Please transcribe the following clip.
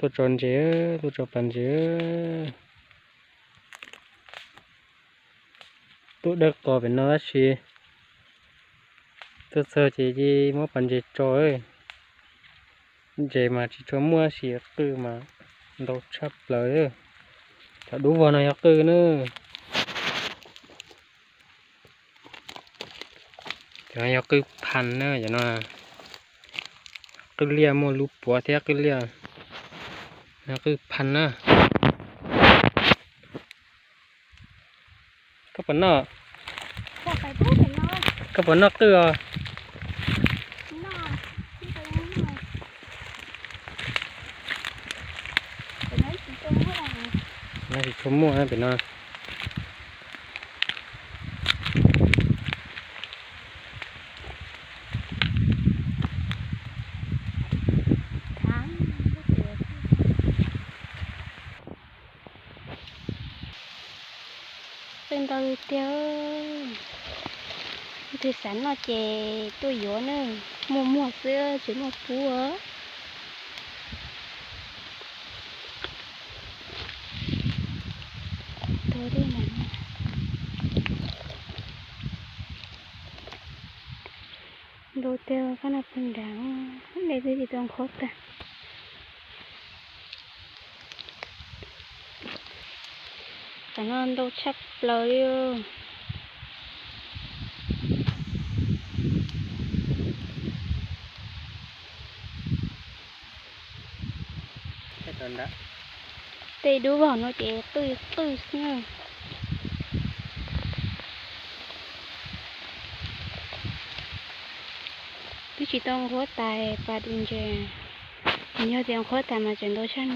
ตัวจนเจ้อตัวจบปันเจ้อตัวเด็กก่อเป็นน้อยชีตัวเสือจีจีมั่วปันจีโจ้ยเจมาจีโจ้มั่วชีคือมาเราชับเลยถ้าดูวันไหนคือเนอะจะให้คือพันเนอะอย่างนั้นคือเลี้ยมั่วลูกปัวเทียคือเลี้ยนั่นคือพันเนอะก็ปนเนอะ จะไปพูดถึงน้อย ก็ปนเนอะคือ น้อยที่ไปยังน้อยไปไหนสิตรงเท่าไหร่ น่าจะชมมั่วนะเป็นเนอะ ถามก็เจอเป็นตาลูเตียวที่สันนอเจตัวโยนเลยมัวเสื้อจุดมัวผัวตัวที่ไหนดูเตียวก็น่าเป็นดังในที่ต้องคบกันแต่นอนดูชักเลยแค่ตอนนั้น ตีดูบ่อนว่าเจ๊ตื้อเนี่ยพี่chỉต้องหัวตายปาดินเจnhiều tiền khó tạm mà chuyển đổi sang